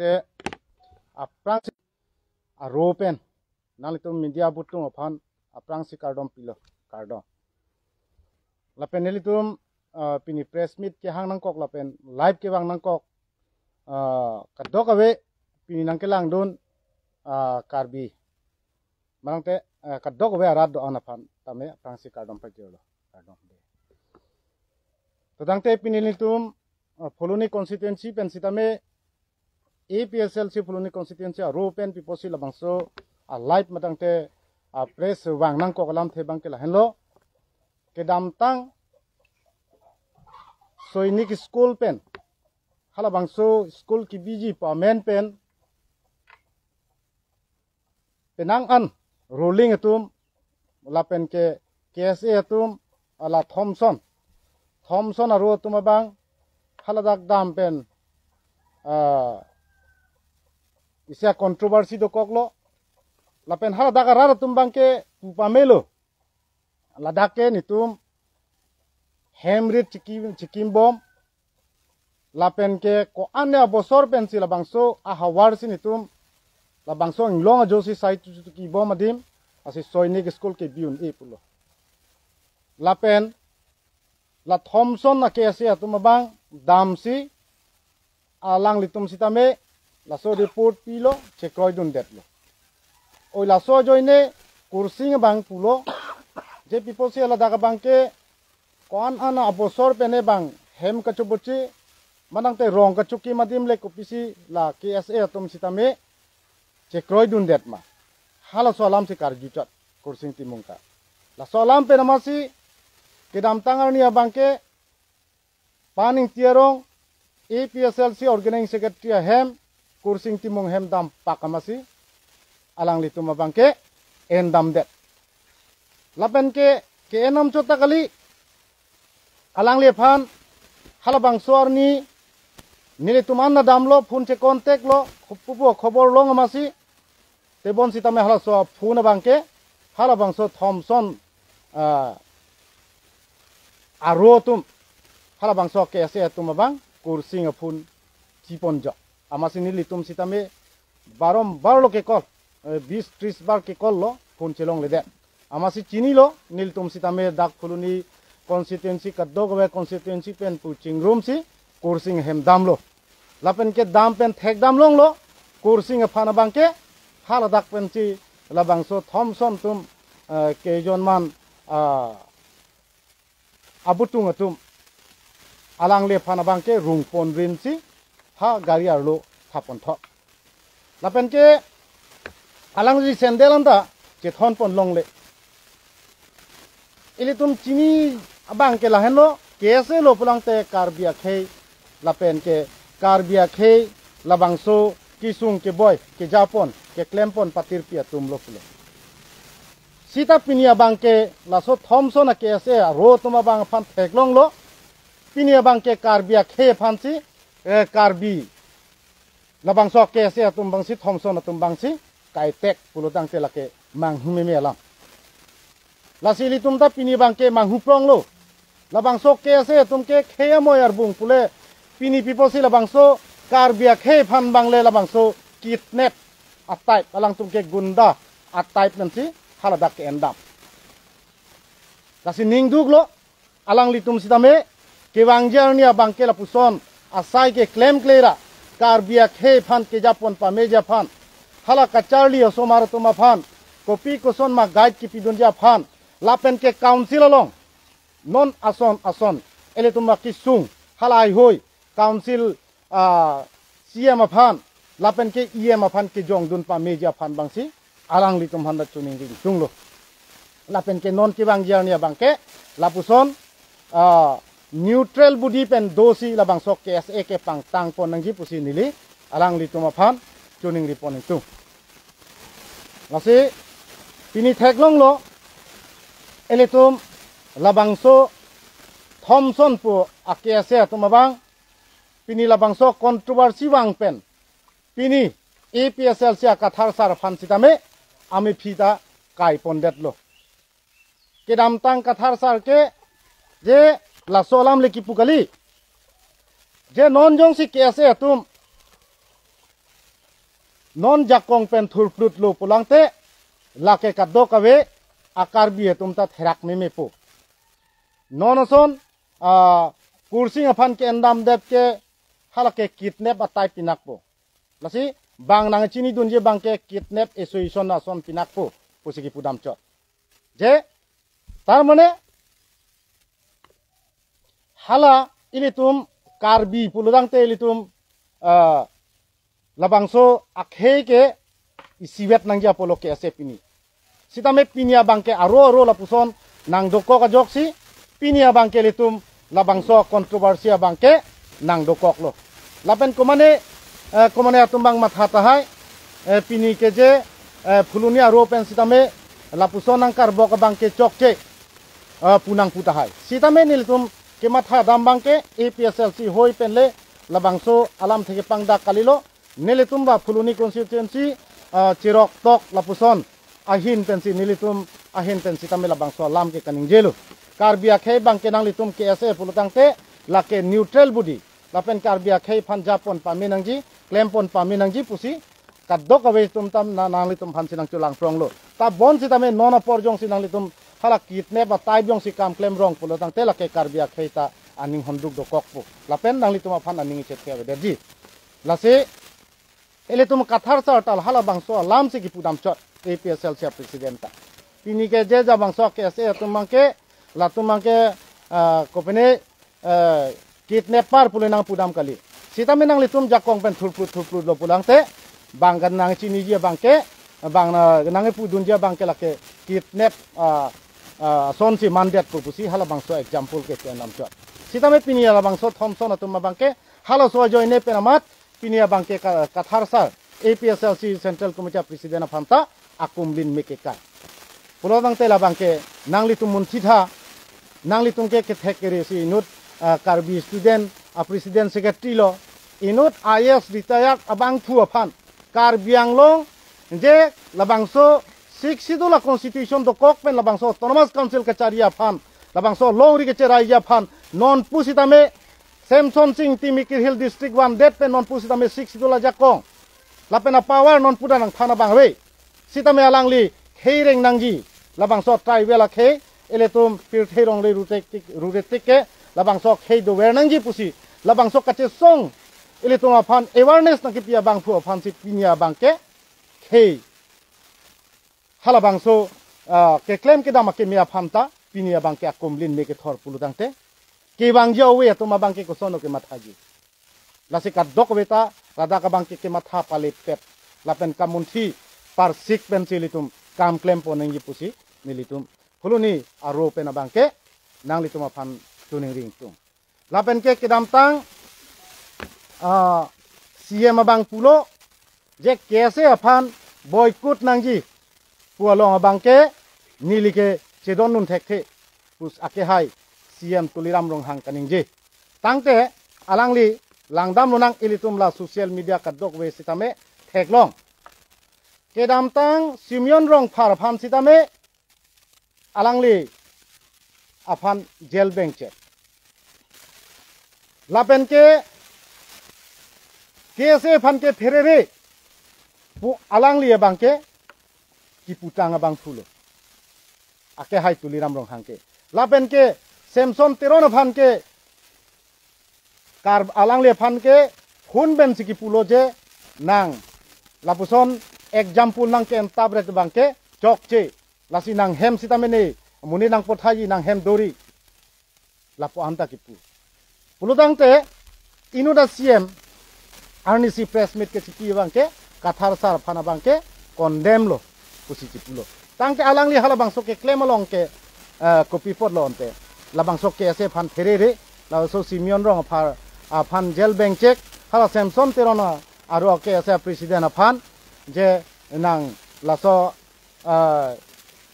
te aprang ropen nalitum media butung aphan aprang si kardom pilo kardom lapen nelitum pini press meet ke hang nangkok lapen live ke bang nangkok kadok awe pini nangkelang don karbi manang te kadok awe arad do anaphan tame aprang si kardom pajolo kardom de todang te pini nelitum Pholoni constituency pen sitame APSLC Pholoni constituency ro pen piposi labangso live matang te press wang nang ko kalam the bang ke la hello ke dam tang soinik school pen hala bangso school ki biji pa men pen penang an rolling atum la pen ke KSA atum ala Thompson aro atum bang haladak dam pen isya controversy do koklo lapen haladak arar tumbang ke pamelo ladake nitum hemrit chikim bom lapen ke ko ane bosor pen sila bangso a hawar sinitum la bangso nglong josi site ki bom adim asi soinik school ke biun e pulo lapen la Thompson na ke asia tumabang damsi alang litum sitame laso report pilo chekoy dun detlo oi laso joine kursing bang pulo je people se ala daga bang ke kon ana abosor pene bang hem kachubuchi manang te rong kachuki madim le kopisi la KSA tum sitame chekoy dun detma hala salam se karjuchat kursing timungka la salam pe namasi kedam tangar ni abang ke paning tiarong APSLC organizing secretary hem kursing timung hem dam pakamasi alang litum abangke endam det lapen ke enam chota kali alang lephan halabang suarni nilituman na damlo phun che contact lo khupupo khobor long amasi tebon sitame hala so phun abangke halabang so Thompson arotum halabang so ke ase tum abang kursing phun chiponjo amasi nilitum sitame bar lo ke kol 20-30 bar ke kol lo phun chelong lede amasi chini lo nilitum sitame dak phuluni constituency kadogwe constituency pen puching room si kursing hem dam lo lapen ke dam pen thek dam long lo kursing phana bang ke hala dak pen chi labang so Thompson tum ke jon man abutung atum alang le phana bang ke rung pon rin si ha gari arlo thapon tho lapen ke alang ji sendel anda che thon pon long le ili tum chini abang ke la henlo kese lo pulang te karbia khei lapen ke karbia khei labang so kisung ke boy ke japon ke klempon patir pia tum lo pulo sita pinia bang ke laso Thompson na kese ro tuma bang phan thek long lo pinia bang ke karbia khei phansi karbi labang so ke se atum bang si Thompson atum bang si kai tek pulutang te lake mang hume me alam lasili tum ta pini bang ke mang huprong lo labang so ke se atum ke khaya moyar bung pule pini people si labang so karbia khei phan bang le labang so kidnap atai alang tum ke gunda atai nansi haladak ke endam lasi ningduk lo alang litum sitame ke wangjar ni abang ke lapuson asai ke claim klera karbia khei phan ke japon pa meja phan hala kacharli osomar tuma phan kopi koson ma guide ki pidunja phan lapen ke council along non ason ele tuma kisung hala ai hoi council CM phan lapen ke EM phan ke jong dun pa meja phan bangsi alang litum handa chuning ding chunglo lapen ke non ki bang jar ni bang ke lapuson neutral budi pen dosi labang sok KSA ke pang tang pon nangji pusi nili alang lituma phan tuning riponing tu lasi pini theklong lo eletum labang so Thompson pu KSA tumabang pini labang so controversy wang pen pini APSLC kathar sar phan sitame ami phita kai pondet lo kedam tang kathar sar ke je la solam le ki pukali je non jong si KSA tum non jakong pen thurplut lo pulangte lake kaddo kawe akar biye tumta therak meme po non ason kursing aphan ke endam dep ke halake kidnap atai pinak po lasi bang nang chini dunje bang ke kidnap association na son pinak po pusiki pudam chot je tar mane hala ilitum karbi puludang te ilitum labangso akhe ke isiwet nangja polo ke ase pini sitame pinia bangke aro lapuson nang doko ka joksi pinia bangke litum labangso kontroversia bangke nang dokok lo lapen komane atumbang mathata hai pini ke je phuluni aro pen sitame lapuson nang karbo ka bangke chokche punang puta hai sitame nilitum ke matha dam bangke APSLC hoi penle labangso alam theke pangda kalilo nilitum ba phuluni constituency chirok tok lapuson ahin pensi nilitum ahin pensi tamela bangso alam ke kaning jelu karbia khei bangke nang litum ke ase pulutang te lake neutral budi lapen karbia khei phanja pon paminangji claim pon paminangji pusi kadok awe tum tam nang litum phan sinang chulang prong lo ta bon si tame nona porjong sinang litum hala kitne ba tai byong si kam claim rong pulutang te lake karbia khei ta aning honduk do kokpo lapen nang litum phan aning chet ke derji lase ele tum kathar sa tal hala bangso alam se ki pudam chot APSL sia presidenta pini ke je ja bangso ke ase tumangke latumangke kopene kidnapper pulenang pudam kali sita menang litum jakong pen thurplut lo pulang te banggan nang chini je bangke bang nang pudun je bangke lake kidnap son si mandat pupusi hala bangso example ke nam chot sita me pini hala bangso thomson atum bangke hala so joine penamat pinia bangke kathar sar APSLC Central Committee President of Hanta akumlin mekeka pulodang tela bangke nangli tumun thitha nangli tumke ke thekere si inut karbi student a president secretary lo inut IS retired abang thu aphan karbiang long je labangso siksidula constitution do kok pen labangso autonomous council ka charia phan labangso long ri ke cherai phan non pusitame Samson Singh Timikir Hill District 1 det pen non pusitame siksidula jakong lapena power non puda nang thana bangwe sitame alangli kheireng nangji labangso tribal khe eletum pirtherong le rutetik ke labangso khei do wer nangji pusi labangso kache song eletum aphan awareness nakipia bangphu aphan si pinia bangke khei hala bangso ke claim ke dama ke mia phamta pinia bangke akomlin meke thor puludangte ke bangjo we atuma bangke ko sono ke mathaji lasikat dok weta rada ka bangke ke matha palit pet lapen kamunthi par sik pensilitum kam claim ponengi pusi nilitum huluni aro pena bangke nang litum aphan tuning ring tum lapen ke kedam tang CM abang pulo je kese aphan boykut nangji pualong abangke nilike chedon nun thekhe pus ake hai CM tuliram rong hang kaningje tangte alangli langdam lunang ilitum la social media kadok we sitame theklong kedam tang simyon rong phar phan sitame alangli aphan jail bank che lapen ke kese phan ke pherere pu alangli bangke ki putang abang fulo ake hai tuliram rong hangke lapen ke Samson teron phan ke kar alangli phan ke hun ben siki pulo je nang lapuson example nang ke entabret bangke chokche lasi nang hem sitamene muni nang pothaji nang hem dori lapo anta kipu puludang te inuda CM arnisi press meet ke chiki bangke kathar sar phana bangke condemn lo pusi chipulo tangke alangli hala bangso ke claim along ke copy pot lo onte labangso ke ase phan therere la so simion rong phar phan jail bank check hala Samson terona aro ke ase president phan je nang laso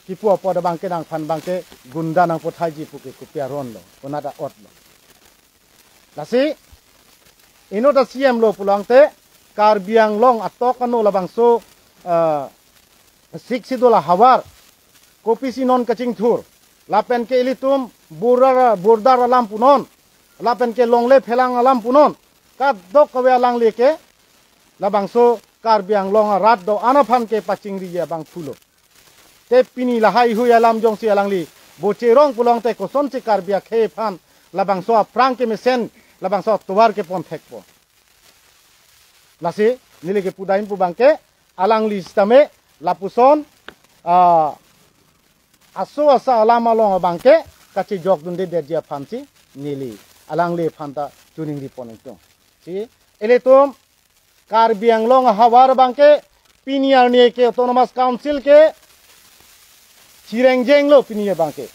kipu apoda bangke nang phan bangke gunda nang pothaji puke kupia ron lo onada ot lo lasi inoda CM lo pulangte karbiang long atokano labangso siksidola hawar kopisi non kaching thur lapen ke ilitum burdar alam punon lapen ke longle phelang alam punon kadok kawe alang leke labangso karbiang long rat do anaphan ke paching ri ya bang phulo te pini lahai hu ya lam jong si alangli boche rong pulong te ko son che karbia khe phan labang so prang ke mesen labang so tuwar ke pon thek po lasi nili ke pudain pu bangke alangli stame lapuson aso asa alama long bangke kachi jok dunde derja phansi nili alangli phanta tuning ri pon to si ele tum karbiang long hawar bangke piniar ni ke autonomous council ke Cireng lo piniya bangke.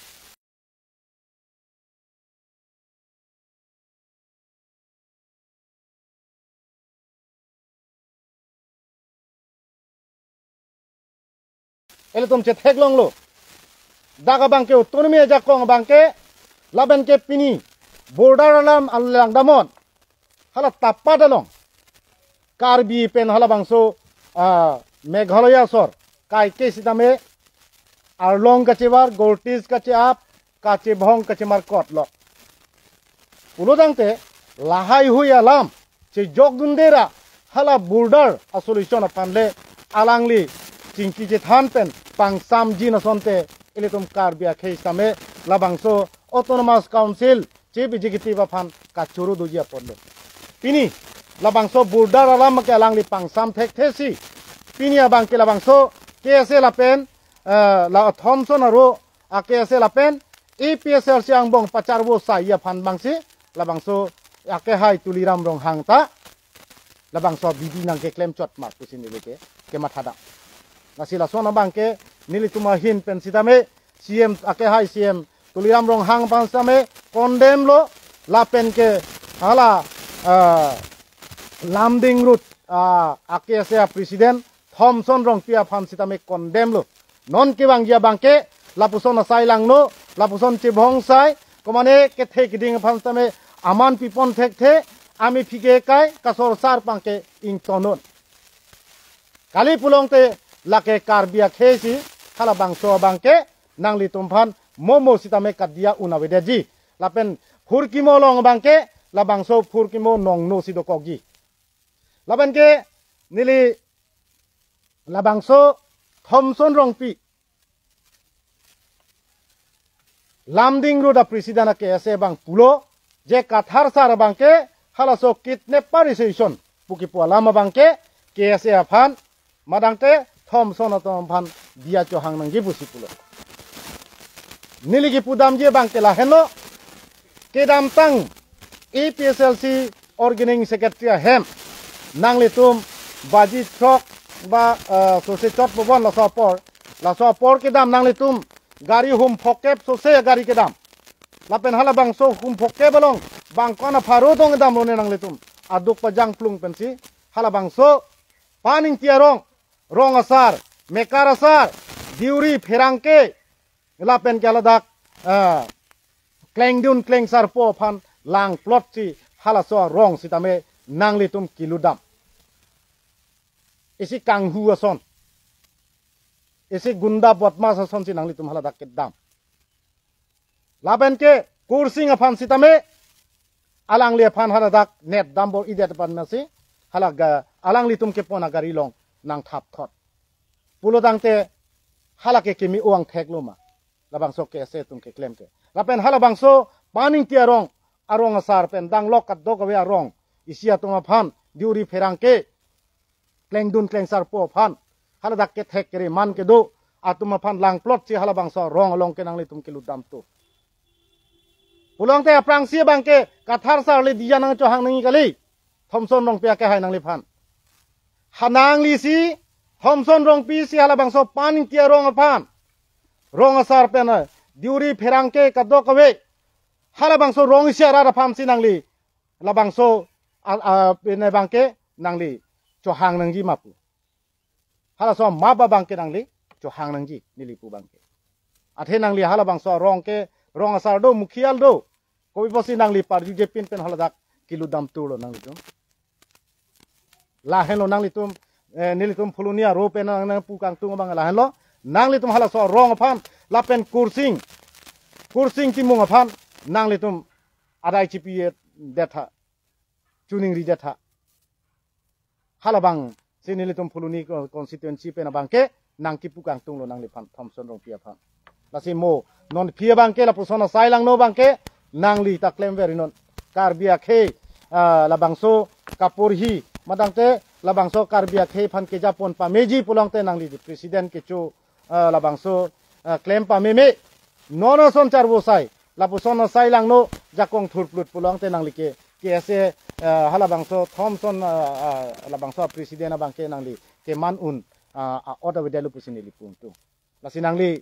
Ele tom cetek long lo. Daga bangke otonomi aja kong bangke laban ke pini border alam alang damon. Hala tappa dalong. Karbi pen hala bangso Meghalaya sor kai ke sidame Arlong kacebar, Goltis kace ap, kace bhong kace markot lo. Ulo dangte lahai hui alam, ce jog dundera hala border a solution apanle alangli cingki je than pen pang sam ji na sonte eletum karbia kheistame labangso autonomous council ce bijigiti ba phan ka churu dujia podlo. Pini labangso border alam ke alangli pang sam thek thesi. Pini abang ke labangso KSL apen la Thompson aro ake lapen EPSL siang bong pacarbo saya phan bangsi labangso ake hai tuliram rong hangta labangso bibi nang ke claim chot mark pusin leke ke mathada nasila sona bangke nili tuma hin pen sidame CM ake hai CM tuliram rong hang pansame condemn lo lapen ke hala lamding route ake president Thompson rong pia phan sidame condemn lo non ke bang bangke lapuson asai langno lapuson chibhong sai komane ke the kiding phansame aman pipon thek the ami phige kai kasor sar pangke ing tonon kali pulong te lake karbia khesi hala bangso bangke nangli tumphan momo sitame kadia unawedeji lapen phurkimo long bangke la bangso phurkimo nong no sidokogi laben ke nili la bangso Thompson rongpi lamding roda presidana ke ase bang pulo je kathar sar bangke halaso kidnapperization puki pualama bangke ke ase afan madangte Thompson atom phan dia cho hang nanggi busi pulo niligi pudam je bangke la heno kedam tang EPSLC organizing secretary hem nangli tum baji trok ba sose chot bobon la sopor ke dam nang litum gari hum phokep sose gari ke dam lapen hala bang so hum phokke balong bang kona pharo dong dam rone nang litum aduk pajang plung pensi hala bang so paning tiarong rong asar mekar asar diuri pherangke lapen kaladak kleng dun kleng sar po phan lang plot si hala so rong sitame nang litum kiludam isi kanghu ason isi gunda botmas ason si nangli tumhala dak dam laben ke kursing afan sitame alangli afan hala dak net dambo idet pan nasi hala ga alangli tum ke pona gari long nang thap thot pulo dangte hala ke kimi uang thek luma labang so ke se tum ke claim ke lapen hala bangso paning tiarong arong asar pen dang lokat do gawe arong isia tum afan diuri pherangke kleng dun kleng sar po phan hala dak ke thek kere man ke do atuma phan lang plot chi hala bangso rong along ke nangli tum ke ludam to pulong te aprang si bangke kathar sar le dia nang cho hang nang kali Thompson rong pia ke hai nangli phan hanang li si Thompson rong pi si hala bangso paning tia rong phan rong asar pen diuri pherangke kadok kawe hala bangso rong si ara phan si nangli la bangso ne bangke nangli cho hang nangji mapu hala so maba bangke nangli cho hang nangji nilipu bangke athe nangli hala bangso rong asar do mukhial do kobi bosi nangli parju je pin pen hala dak kilu dam tulo nangli tum la helo nangli tum nilitum fulunia ro pen nang pu kang tung bang la helo nangli tum hala so rong phan la pen kursing timung phan nangli tum adai chipi detha tuning ri detha halabang sinilitum puluni constituency pe na bangke nang kipu kang tung lo nang lipan Thompson rong pia phan lasi mo non pia bangke la pusona sai lang no bangke nang li ta claim very non karbia khe la bangso kapur hi madangte la bangso karbia khe phan ke japon pa meji pulongte nang li president ke chu la bangso claim pa meme nono son char bo sai la pusona sai lang no jakong thurplut pulongte nang li ke ase hala bangso Thompson la bangso president bangke nang li ke man un order with pusini li puntu lasi nang li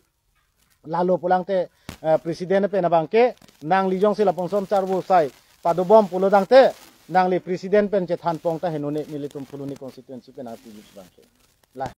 lalu pulang te presiden pe na bangke nang li jong sila pongsom charbu sai padobom pulodang te nang li presiden pen che than pong ta henone militum puluni constituency pe na pi bangke